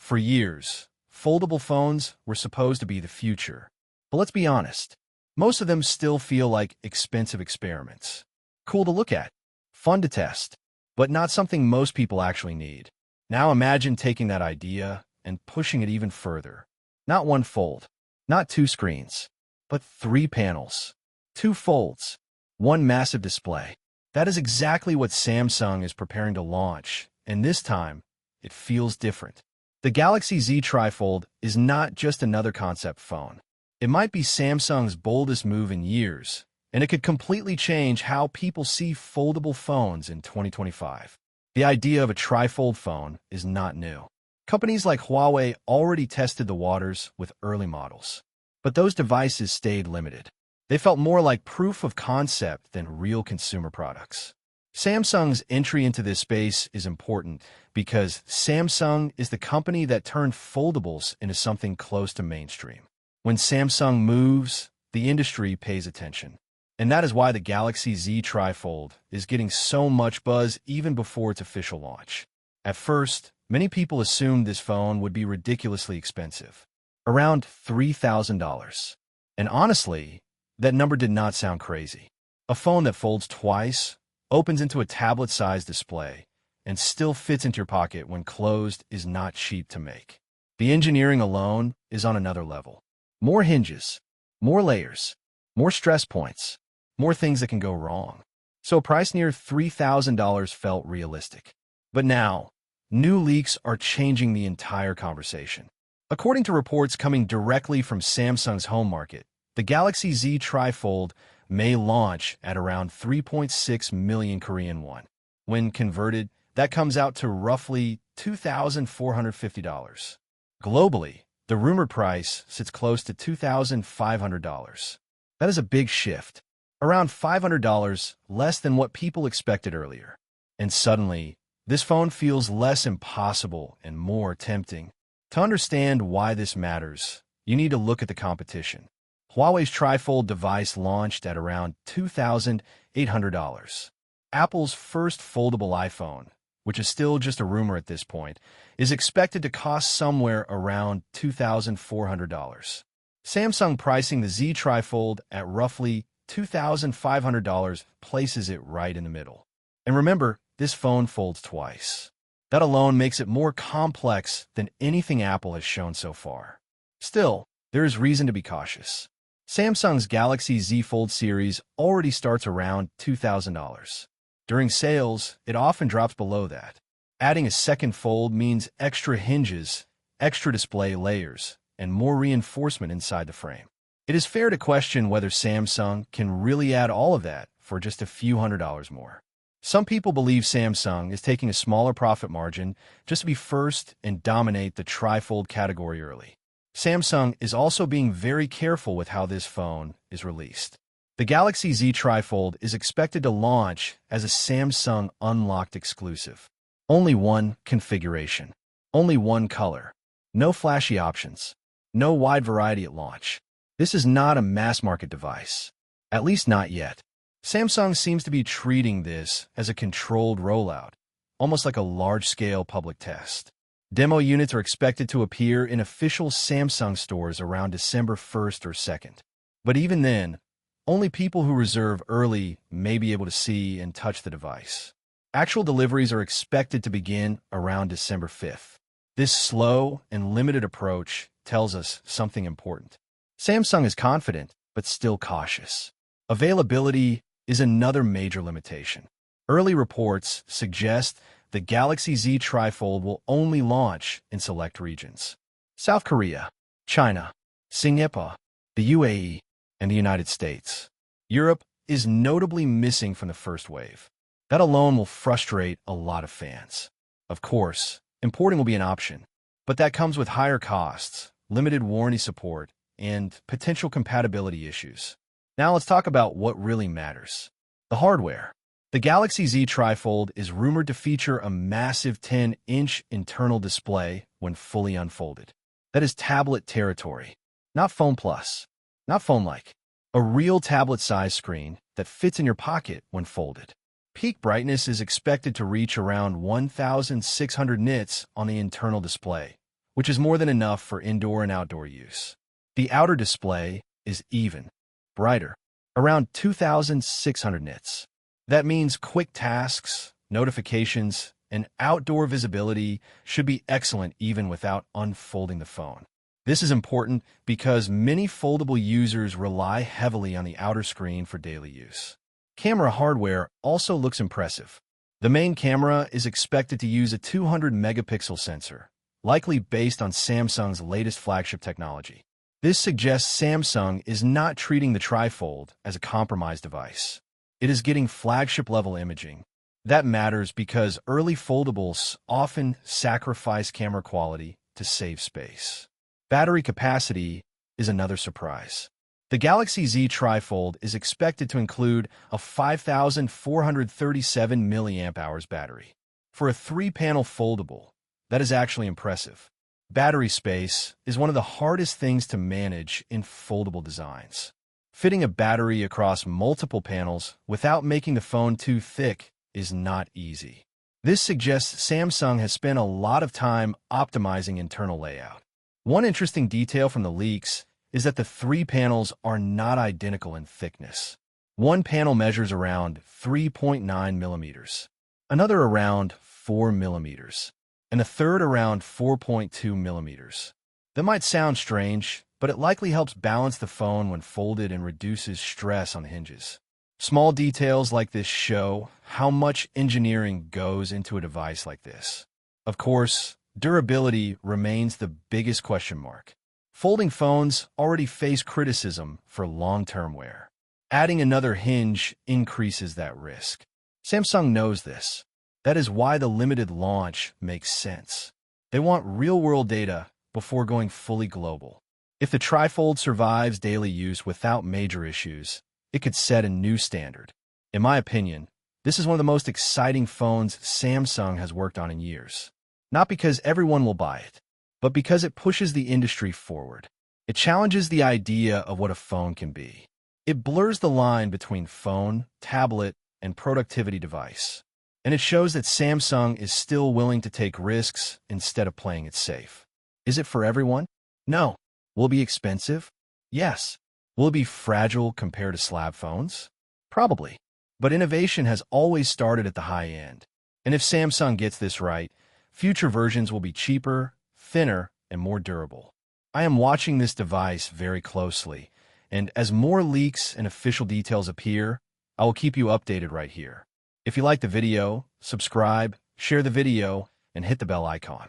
For years, foldable phones were supposed to be the future. But let's be honest, most of them still feel like expensive experiments. Cool to look at, fun to test, but not something most people actually need. Now imagine taking that idea and pushing it even further. Not one fold, not two screens, but three panels, two folds, one massive display. That is exactly what Samsung is preparing to launch, and this time, it feels different. The Galaxy Z TriFold is not just another concept phone. It might be Samsung's boldest move in years, and it could completely change how people see foldable phones in 2025. The idea of a trifold phone is not new. Companies like Huawei already tested the waters with early models. But those devices stayed limited. They felt more like proof of concept than real consumer products. Samsung's entry into this space is important because Samsung is the company that turned foldables into something close to mainstream. When Samsung moves, the industry pays attention. And that is why the Galaxy Z TriFold is getting so much buzz even before its official launch. At first, many people assumed this phone would be ridiculously expensive, around $3,000. And honestly, that number did not sound crazy. A phone that folds twice, opens into a tablet-sized display, and still fits into your pocket when closed is not cheap to make. The engineering alone is on another level. More hinges, more layers, more stress points, more things that can go wrong. So a price near $3,000 felt realistic. But now, new leaks are changing the entire conversation. According to reports coming directly from Samsung's home market, the Galaxy Z TriFold may launch at around 3.6 million Korean won. When converted, that comes out to roughly $2,450. Globally, the rumored price sits close to $2,500. That is a big shift, around $500 less than what people expected earlier. And suddenly, this phone feels less impossible and more tempting. To understand why this matters, you need to look at the competition. Huawei's TriFold device launched at around $2,800. Apple's first foldable iPhone, which is still just a rumor at this point, is expected to cost somewhere around $2,400. Samsung pricing the Z TriFold at roughly $2,500 places it right in the middle. And remember, this phone folds twice. That alone makes it more complex than anything Apple has shown so far. Still, there is reason to be cautious. Samsung's Galaxy Z Fold series already starts around $2,000. During sales, it often drops below that. Adding a second fold means extra hinges, extra display layers, and more reinforcement inside the frame. It is fair to question whether Samsung can really add all of that for just a few $100s more. Some people believe Samsung is taking a smaller profit margin just to be first and dominate the trifold category early. Samsung is also being very careful with how this phone is released. The Galaxy Z TriFold is expected to launch as a Samsung Unlocked exclusive. Only one configuration, only one color, no flashy options, no wide variety at launch. This is not a mass-market device, at least not yet. Samsung seems to be treating this as a controlled rollout, almost like a large-scale public test. Demo units are expected to appear in official Samsung stores around December 1st or 2nd. But even then, only people who reserve early may be able to see and touch the device. Actual deliveries are expected to begin around December 5th. This slow and limited approach tells us something important. Samsung is confident, but still cautious. Availability is another major limitation. Early reports suggest the Galaxy Z TriFold will only launch in select regions. South Korea, China, Singapore, the UAE, and the United States. Europe is notably missing from the first wave. That alone will frustrate a lot of fans. Of course, importing will be an option, but that comes with higher costs, limited warranty support, and potential compatibility issues. Now let's talk about what really matters. The hardware. The Galaxy Z TriFold is rumored to feature a massive 10-inch internal display when fully unfolded. That is tablet territory, not Phone Plus, not phone-like. A real tablet-sized screen that fits in your pocket when folded. Peak brightness is expected to reach around 1,600 nits on the internal display, which is more than enough for indoor and outdoor use. The outer display is even brighter, around 2,600 nits. That means quick tasks, notifications, and outdoor visibility should be excellent even without unfolding the phone. This is important because many foldable users rely heavily on the outer screen for daily use. Camera hardware also looks impressive. The main camera is expected to use a 200-megapixel sensor, likely based on Samsung's latest flagship technology. This suggests Samsung is not treating the TriFold as a compromised device. It is getting flagship-level imaging. That matters because early foldables often sacrifice camera quality to save space. Battery capacity is another surprise. The Galaxy Z TriFold is expected to include a 5,437 mAh battery. For a 3-panel foldable, that is actually impressive. Battery space is one of the hardest things to manage in foldable designs. Fitting a battery across multiple panels without making the phone too thick is not easy. This suggests Samsung has spent a lot of time optimizing internal layout. One interesting detail from the leaks is that the 3 panels are not identical in thickness. One panel measures around 3.9 millimeters, another around 4 millimeters, and a third around 4.2 millimeters. That might sound strange, but it likely helps balance the phone when folded and reduces stress on the hinges. Small details like this show how much engineering goes into a device like this. Of course, durability remains the biggest question mark. Folding phones already face criticism for long-term wear. Adding another hinge increases that risk. Samsung knows this. That is why the limited launch makes sense. They want real-world data before going fully global. If the TriFold survives daily use without major issues, it could set a new standard. In my opinion, this is one of the most exciting phones Samsung has worked on in years. Not because everyone will buy it, but because it pushes the industry forward. It challenges the idea of what a phone can be. It blurs the line between phone, tablet, and productivity device. And it shows that Samsung is still willing to take risks instead of playing it safe. Is it for everyone? No. Will it be expensive? Yes. Will it be fragile compared to slab phones? Probably. But innovation has always started at the high end. And if Samsung gets this right, future versions will be cheaper, thinner, and more durable. I am watching this device very closely, and as more leaks and official details appear, I will keep you updated right here. If you like the video, subscribe, share the video, and hit the bell icon.